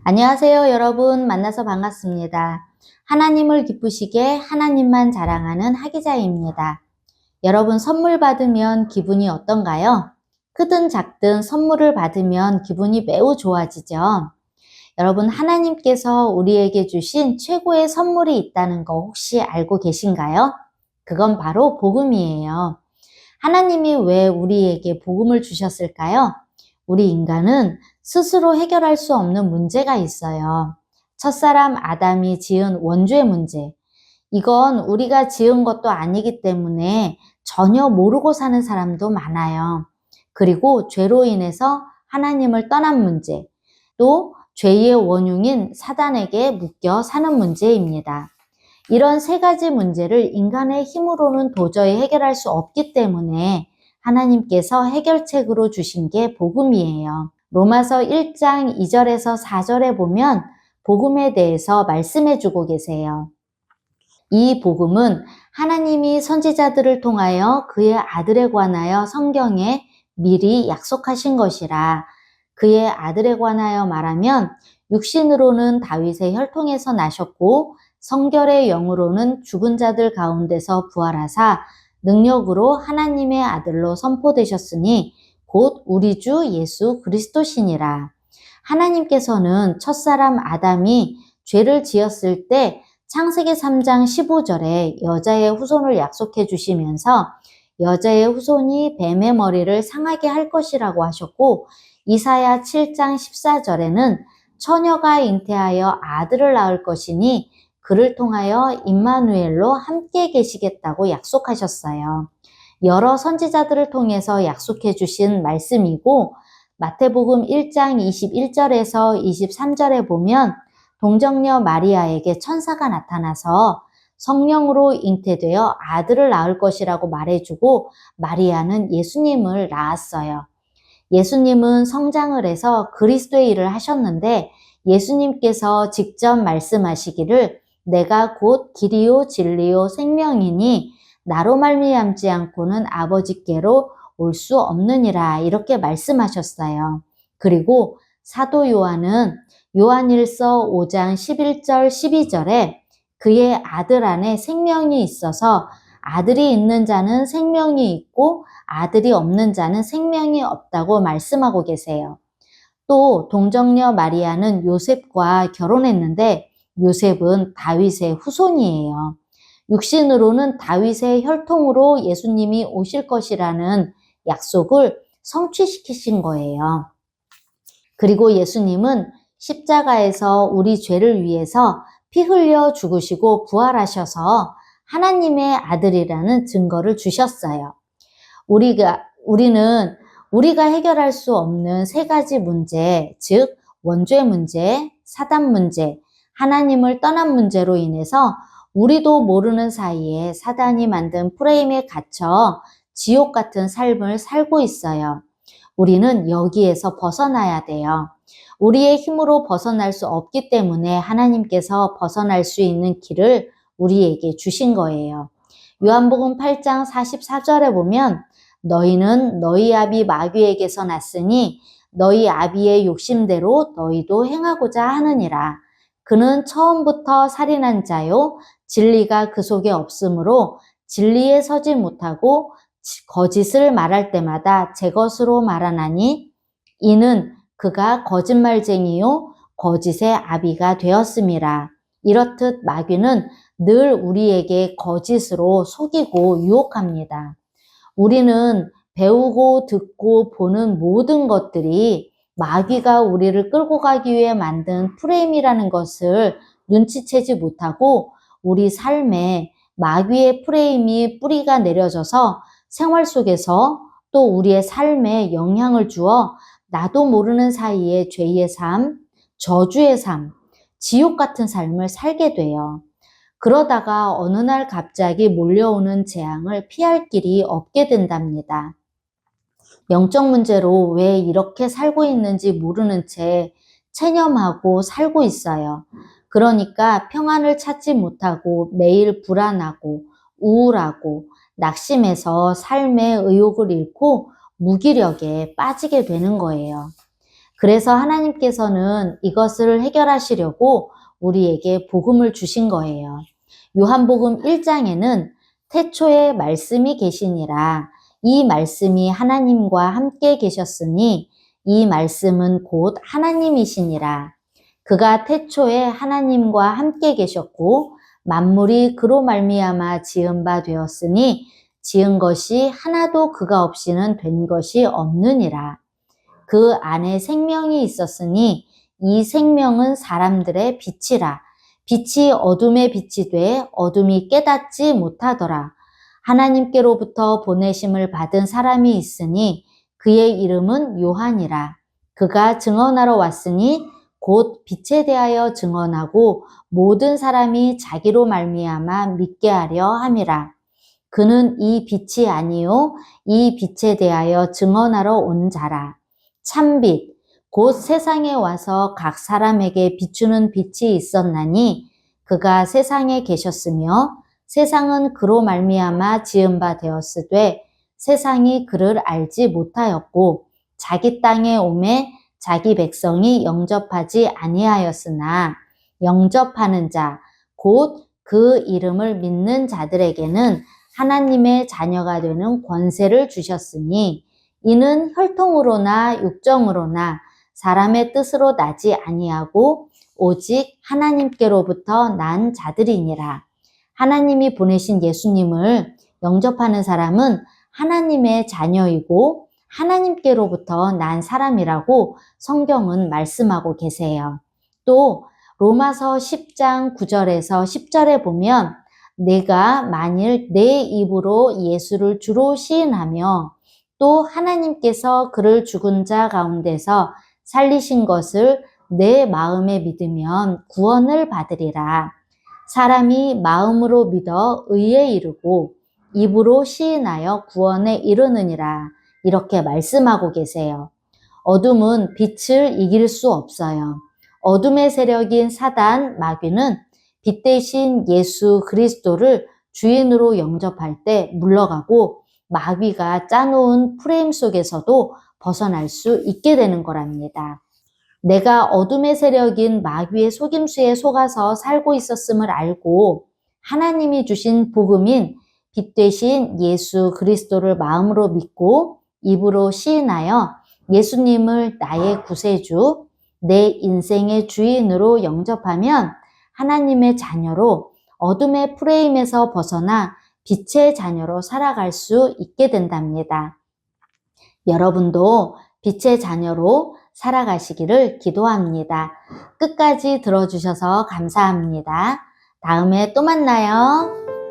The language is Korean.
안녕하세요, 여러분. 만나서 반갑습니다. 하나님을 기쁘시게 하나님만 자랑하는 하기자입니다. 여러분, 선물 받으면 기분이 어떤가요? 크든 작든 선물을 받으면 기분이 매우 좋아지죠. 여러분, 하나님께서 우리에게 주신 최고의 선물이 있다는 거 혹시 알고 계신가요? 그건 바로 복음이에요. 하나님이 왜 우리에게 복음을 주셨을까요? 우리 인간은 스스로 해결할 수 없는 문제가 있어요. 첫사람 아담이 지은 원죄 문제. 이건 우리가 지은 것도 아니기 때문에 전혀 모르고 사는 사람도 많아요. 그리고 죄로 인해서 하나님을 떠난 문제, 또 죄의 원흉인 사단에게 묶여 사는 문제입니다. 이런 세 가지 문제를 인간의 힘으로는 도저히 해결할 수 없기 때문에 하나님께서 해결책으로 주신 게 복음이에요. 로마서 1장 2절에서 4절에 보면 복음에 대해서 말씀해 주고 계세요. 이 복음은 하나님이 선지자들을 통하여 그의 아들에 관하여 성경에 미리 약속하신 것이라. 그의 아들에 관하여 말하면 육신으로는 다윗의 혈통에서 나셨고 성결의 영으로는 죽은 자들 가운데서 부활하사 능력으로 하나님의 아들로 선포되셨으니 곧 우리 주 예수 그리스도시니라. 하나님께서는 첫사람 아담이 죄를 지었을 때 창세기 3장 15절에 여자의 후손을 약속해 주시면서 여자의 후손이 뱀의 머리를 상하게 할 것이라고 하셨고, 이사야 7장 14절에는 처녀가 잉태하여 아들을 낳을 것이니 그를 통하여 임마누엘로 함께 계시겠다고 약속하셨어요. 여러 선지자들을 통해서 약속해 주신 말씀이고, 마태복음 1장 21절에서 23절에 보면 동정녀 마리아에게 천사가 나타나서 성령으로 잉태되어 아들을 낳을 것이라고 말해주고 마리아는 예수님을 낳았어요. 예수님은 성장을 해서 그리스도의 일을 하셨는데 예수님께서 직접 말씀하시기를 내가 곧 길이요 진리요 생명이니 나로 말미암지 않고는 아버지께로 올 수 없느니라 이렇게 말씀하셨어요. 그리고 사도 요한은 요한일서 5장 11절 12절에 그의 아들 안에 생명이 있어서 아들이 있는 자는 생명이 있고 아들이 없는 자는 생명이 없다고 말씀하고 계세요. 또 동정녀 마리아는 요셉과 결혼했는데 요셉은 다윗의 후손이에요. 육신으로는 다윗의 혈통으로 예수님이 오실 것이라는 약속을 성취시키신 거예요. 그리고 예수님은 십자가에서 우리 죄를 위해서 피 흘려 죽으시고 부활하셔서 하나님의 아들이라는 증거를 주셨어요. 우리는 우리가 해결할 수 없는 세 가지 문제, 즉 원죄 문제, 사단 문제, 하나님을 떠난 문제로 인해서 우리도 모르는 사이에 사단이 만든 프레임에 갇혀 지옥 같은 삶을 살고 있어요. 우리는 여기에서 벗어나야 돼요. 우리의 힘으로 벗어날 수 없기 때문에 하나님께서 벗어날 수 있는 길을 우리에게 주신 거예요. 요한복음 8장 44절에 보면 너희는 너희 아비 마귀에게서 났으니 너희 아비의 욕심대로 너희도 행하고자 하느니라. 그는 처음부터 살인한 자요 진리가 그 속에 없으므로 진리에 서지 못하고 거짓을 말할 때마다 제 것으로 말하나니 이는 그가 거짓말쟁이요 거짓의 아비가 되었음이라. 이렇듯 마귀는 늘 우리에게 거짓으로 속이고 유혹합니다. 우리는 배우고 듣고 보는 모든 것들이 마귀가 우리를 끌고 가기 위해 만든 프레임이라는 것을 눈치채지 못하고 우리 삶에 마귀의 프레임이 뿌리가 내려져서 생활 속에서 또 우리의 삶에 영향을 주어 나도 모르는 사이에 죄의 삶, 저주의 삶, 지옥 같은 삶을 살게 돼요. 그러다가 어느 날 갑자기 몰려오는 재앙을 피할 길이 없게 된답니다. 영적 문제로 왜 이렇게 살고 있는지 모르는 채 체념하고 살고 있어요. 그러니까 평안을 찾지 못하고 매일 불안하고 우울하고 낙심해서 삶의 의욕을 잃고 무기력에 빠지게 되는 거예요. 그래서 하나님께서는 이것을 해결하시려고 우리에게 복음을 주신 거예요. 요한복음 1장에는 태초에 말씀이 계시니라. 이 말씀이 하나님과 함께 계셨으니 이 말씀은 곧 하나님이시니라. 그가 태초에 하나님과 함께 계셨고 만물이 그로 말미암아 지은 바 되었으니 지은 것이 하나도 그가 없이는 된 것이 없느니라. 그 안에 생명이 있었으니 이 생명은 사람들의 빛이라. 빛이 어둠에 빛이 돼 어둠이 깨닫지 못하더라. 하나님께로부터 보내심을 받은 사람이 있으니 그의 이름은 요한이라. 그가 증언하러 왔으니 곧 빛에 대하여 증언하고 모든 사람이 자기로 말미암아 믿게 하려 함이라. 그는 이 빛이 아니요 이 빛에 대하여 증언하러 온 자라. 참빛 곧 세상에 와서 각 사람에게 비추는 빛이 있었나니 그가 세상에 계셨으며 세상은 그로 말미암아 지은 바 되었으되 세상이 그를 알지 못하였고 자기 땅에 오매 자기 백성이 영접하지 아니하였으나 영접하는 자 곧 그 이름을 믿는 자들에게는 하나님의 자녀가 되는 권세를 주셨으니 이는 혈통으로나 육정으로나 사람의 뜻으로 나지 아니하고 오직 하나님께로부터 난 자들이니라. 하나님이 보내신 예수님을 영접하는 사람은 하나님의 자녀이고 하나님께로부터 난 사람이라고 성경은 말씀하고 계세요. 또 로마서 10장 9절에서 10절에 보면 내가 만일 내 입으로 예수를 주로 시인하며 또 하나님께서 그를 죽은 자 가운데서 살리신 것을 내 마음에 믿으면 구원을 받으리라. 사람이 마음으로 믿어 의에 이르고 입으로 시인하여 구원에 이르느니라. 이렇게 말씀하고 계세요. 어둠은 빛을 이길 수 없어요. 어둠의 세력인 사단, 마귀는 빛 대신 예수 그리스도를 주인으로 영접할 때 물러가고 마귀가 짜놓은 프레임 속에서도 벗어날 수 있게 되는 거랍니다. 내가 어둠의 세력인 마귀의 속임수에 속아서 살고 있었음을 알고 하나님이 주신 복음인 빛 대신 예수 그리스도를 마음으로 믿고 입으로 시인하여 예수님을 나의 구세주, 내 인생의 주인으로 영접하면 하나님의 자녀로 어둠의 프레임에서 벗어나 빛의 자녀로 살아갈 수 있게 된답니다. 여러분도 빛의 자녀로 살아가시기를 기도합니다. 끝까지 들어주셔서 감사합니다. 다음에 또 만나요.